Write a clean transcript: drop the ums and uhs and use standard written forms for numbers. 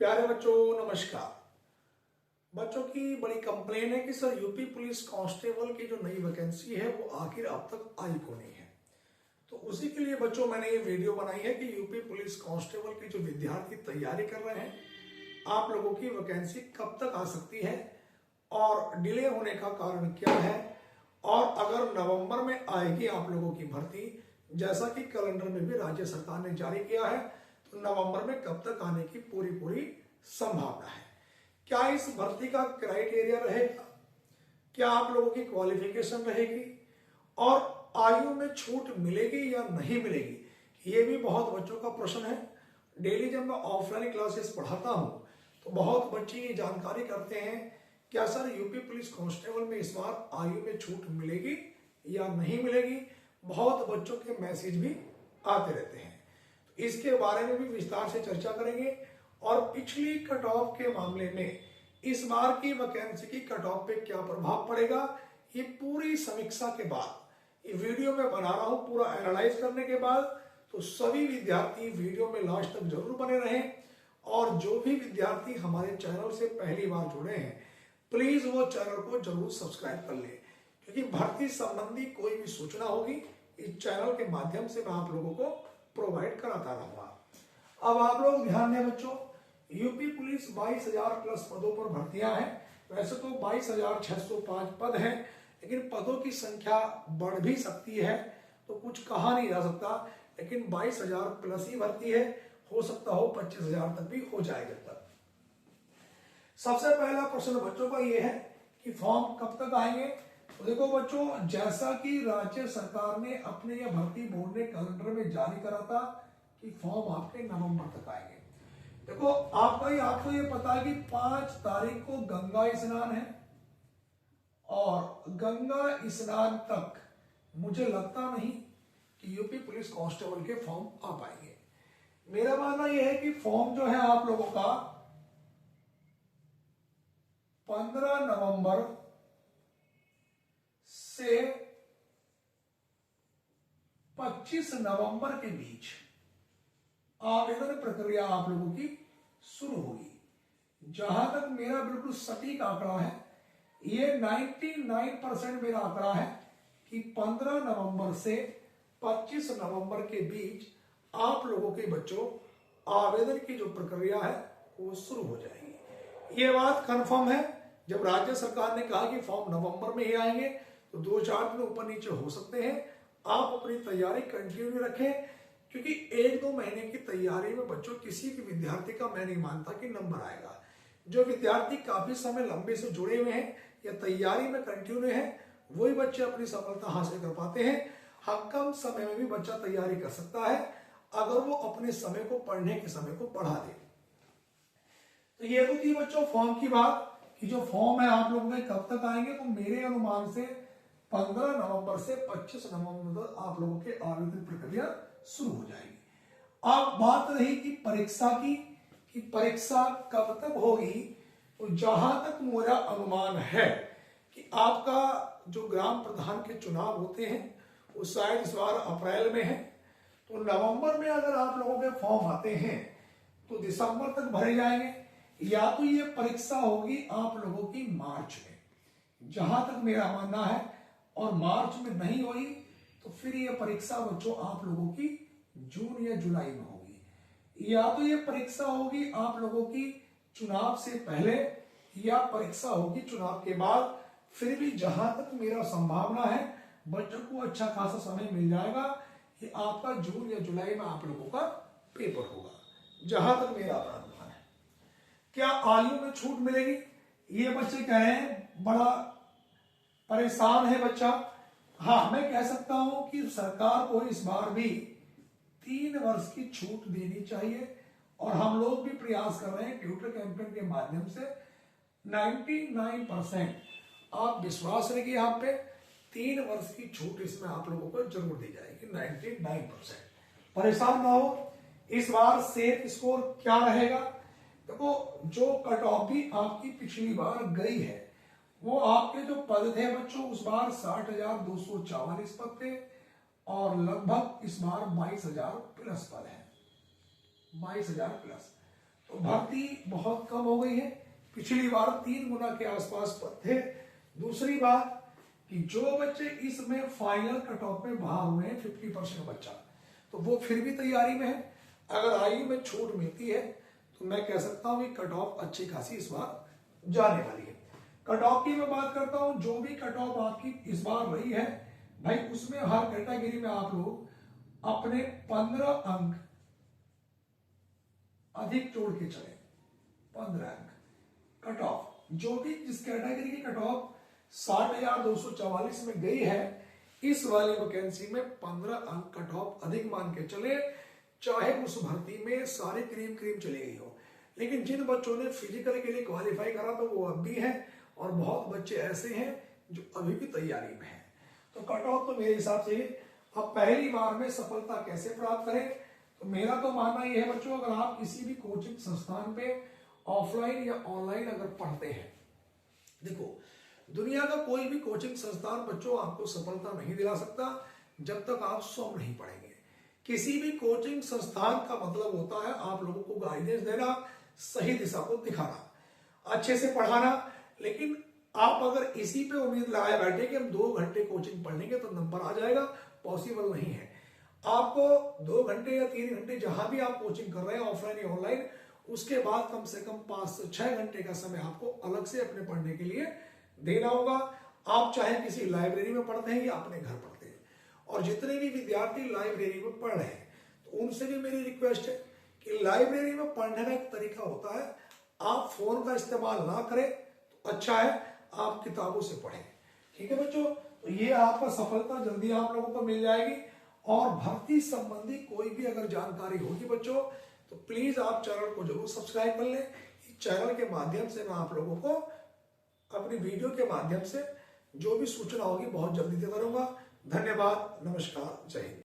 प्यारे बच्चों नमस्कार। बच्चों की बड़ी कंप्लेन है कि सर यूपी पुलिस कांस्टेबल की जो नई वैकेंसी है वो आखिर अब तक आई क्यों नहीं है। तो उसी के लिए बच्चों मैंने ये वीडियो बनाई है कि यूपी पुलिस कांस्टेबल की जो विद्यार्थी तैयारी कर रहे हैं, आप लोगों की वैकेंसी कब तक आ सकती है और डिले होने का कारण क्या है, और अगर नवंबर में आएगी आप लोगों की भर्ती, जैसा कि कैलेंडर में भी राज्य सरकार ने जारी किया है, तो नवंबर में कब तक आने की पूरी संभावना है। क्या इस भर्ती का क्राइटेरिया रहेगा, क्या आप लोगों की क्वालिफिकेशन रहेगी और आयु में छूट मिलेगी या नहीं मिलेगी, ये भी बहुत बच्चों का प्रश्न है। डेली जब मैं ऑफलाइन क्लासेस पढ़ाता हूं तो बहुत बच्चे ये जानकारी करते हैं, क्या सर यूपी पुलिस कांस्टेबल में इस बार आयु में छूट मिलेगी या नहीं मिलेगी। बहुत बच्चों के मैसेज भी आते रहते हैं, तो इसके बारे में भी विस्तार से चर्चा करेंगे। और पिछली कट ऑफ के मामले में इस बार की वैकेंसी की कट ऑफ पे क्या प्रभाव पड़ेगा, ये पूरी समीक्षा के बाद ये वीडियो में बना रहा हूं, पूरा एनालाइज करने के बाद। तो सभी विद्यार्थी वीडियो में लास्ट तक जरूर बने रहें, और जो भी विद्यार्थी हमारे चैनल से पहली बार जुड़े हैं प्लीज वो चैनल को जरूर सब्सक्राइब कर ले, क्योंकि भर्ती संबंधी कोई भी सूचना होगी इस चैनल के माध्यम से मैं आप लोगों को प्रोवाइड कराता रहूंगा। अब आप लोग ध्यान दें बच्चों, यूपी पुलिस 22,000 प्लस पदों पर भर्तियां हैं। वैसे तो 22,605 पद हैं, लेकिन पदों की संख्या बढ़ भी सकती है, तो कुछ कहा नहीं जा सकता। लेकिन 22,000 प्लस ही भर्ती है, हो सकता हो 25,000 तक भी हो जाए जब तक। सबसे पहला प्रश्न बच्चों का ये है कि फॉर्म कब तक आएंगे। तो देखो बच्चों, जैसा कि राज्य सरकार ने अपने या भर्ती बोर्ड ने कैलेंडर में जारी करा था कि फॉर्म आपके नवंबर तक आएंगे। देखो आपको ये पता है कि 5 तारीख को गंगा स्नान है, और गंगा स्नान तक मुझे लगता नहीं कि यूपी पुलिस कांस्टेबल के फॉर्म आ पाएंगे। मेरा मानना यह है कि फॉर्म जो है आप लोगों का 15 नवंबर से 25 नवंबर के बीच आवेदन प्रक्रिया आप लोगों की शुरू होगी। जहां तक मेरा बिल्कुल सटीक आंकड़ा है, ये 99% मेरा आंकड़ा है कि 15 नवंबर से 25 नवंबर के बीच आप लोगों के बच्चों आवेदन की जो प्रक्रिया है वो शुरू हो जाएगी। ये बात कंफर्म है। जब राज्य सरकार ने कहा कि फॉर्म नवंबर में ही आएंगे, तो 2-4 दिन ऊपर नीचे हो सकते हैं। आप अपनी तैयारी कंटिन्यू रखें, क्योंकि 1-2 महीने की तैयारी में बच्चों किसी भी विद्यार्थी का मैं नहीं मानता कि नंबर आएगा। जो विद्यार्थी काफी समय लंबे से जुड़े हुए हैं या तैयारी में कंटिन्यू हैं, वही बच्चे अपनी सफलता हासिल कर पाते हैं। हाँ, कम समय में भी बच्चा तैयारी कर सकता है अगर वो अपने समय को, पढ़ने के समय को बढ़ा दे। तो ये तो थी बच्चों फॉर्म की बात कि जो फॉर्म है आप लोगों के कब तक आएंगे। तो मेरे अनुमान से 15 नवंबर से 25 नवंबर तक आप लोगों के आवेदन प्रक्रिया शुरू हो जाएगी। अब बात रही कि परीक्षा की, कि परीक्षा कब तक होगी। तो जहां तक मेरा अनुमान है कि आपका जो ग्राम प्रधान के चुनाव होते हैं वो शायद इस बार अप्रैल में है। तो नवंबर में अगर आप लोगों के फॉर्म आते हैं तो दिसंबर तक भरे जाएंगे, या तो ये परीक्षा होगी आप लोगों की मार्च में, जहां तक मेरा मानना है। और मार्च में नहीं हुई तो फिर ये परीक्षा बच्चों आप लोगों की जून या जुलाई में होगी। या तो ये परीक्षा होगी आप लोगों की चुनाव से पहले, या परीक्षा होगी चुनाव के बाद। फिर भी जहां तक मेरा संभावना है बच्चों को अच्छा खासा समय मिल जाएगा कि आपका जून या जुलाई में आप लोगों का पेपर होगा, जहां तक मेरा अनुमान है। क्या आयु में छूट मिलेगी, ये बच्चे कह रहे हैं, बड़ा परेशान है बच्चा। हाँ, मैं कह सकता हूं कि सरकार को इस बार भी 3 वर्ष की छूट देनी चाहिए, और हम लोग भी प्रयास कर रहे हैं ट्यूटर कैंपेन के माध्यम से। 99% आप विश्वास रखिए, यहाँ पे 3 वर्ष की छूट इसमें आप लोगों को जरूर दी जाएगी। 99% परेशान ना हो। इस बार सेफ स्कोर क्या रहेगा, देखो जो कट ऑफ भी आपकी पिछली बार गई है, वो आपके जो पद थे बच्चों उस बार 60,244 पद थे, और लगभग इस बार 22,000 प्लस पद है, 22,000 प्लस। तो भर्ती बहुत कम हो गई है, पिछली बार 3 गुना के आसपास पद थे। दूसरी बात कि जो बच्चे इसमें फाइनल कट ऑफ में बाहर हुए हैं 50% बच्चा, तो वो फिर भी तैयारी में है। अगर आयु में छूट मिलती है तो मैं कह सकता हूं कि कट ऑफ अच्छी खासी इस बार जाने वाली है। कट ऑफ की मैं बात करता हूं, जो भी कट ऑफ आपकी इस बार रही है भाई, उसमें हर कैटेगरी में आप लोग अपने 15 अंक अधिक जोड़ के चले। 15 अंक कट ऑफ, जो भी जिस कैटेगरी की कट ऑफ 60,244 में गई है, इस वाली वैकेंसी में 15 अंक कट ऑफ अधिक मान के चले, चाहे उस भर्ती में सारी क्रीम चली गई हो। लेकिन जिन बच्चों ने फिजिकल के लिए क्वालिफाई करा तो वो अब भी है, और बहुत बच्चे ऐसे हैं जो अभी भी तैयारी में हैं। तो कट ऑफ तो मेरे हिसाब से अब पहली बार में सफलता कैसे प्राप्त करें, तो मेरा तो मानना यह है बच्चों, अगर आप किसी भी कोचिंग संस्थान पे ऑफलाइन या ऑनलाइन अगर पढ़ते हैं, देखो दुनिया का कोई भी कोचिंग संस्थान बच्चों आपको सफलता नहीं दिला सकता जब तक आप स्वयं नहीं पढ़ेंगे। किसी भी कोचिंग संस्थान का मतलब होता है आप लोगों को गाइडेंस देना, सही दिशा को दिखाना, अच्छे से पढ़ाना। लेकिन आप अगर इसी पे उम्मीद लगाए बैठे कि हम 2 घंटे कोचिंग पढ़ लेंगे तो नंबर आ जाएगा, पॉसिबल नहीं है। आपको 2 घंटे या 3 घंटे जहां भी आप कोचिंग कर रहे हैं, ऑफलाइन या ऑनलाइन, उसके बाद कम से कम 5 से 6 घंटे का समय आपको अलग से अपने पढ़ने के लिए देना होगा। आप चाहे किसी लाइब्रेरी में पढ़ते हैं या अपने घर पढ़ते हैं, और जितने भी विद्यार्थी लाइब्रेरी में पढ़ रहे हैं तो उनसे भी मेरी रिक्वेस्ट है कि लाइब्रेरी में पढ़ने का एक तरीका होता है, आप फोन का इस्तेमाल ना करें तो अच्छा है, आप किताबों से पढ़ें। ठीक है बच्चों, तो ये आपका सफलता जल्दी आप लोगों को मिल जाएगी। और भर्ती संबंधी कोई भी अगर जानकारी होगी बच्चों तो प्लीज आप चैनल को जरूर सब्सक्राइब कर लें। इस चैनल के माध्यम से मैं आप लोगों को अपनी वीडियो के माध्यम से जो भी सूचना होगी बहुत जल्दी देता रहूंगा। धन्यवाद, नमस्कार, जय हिंद।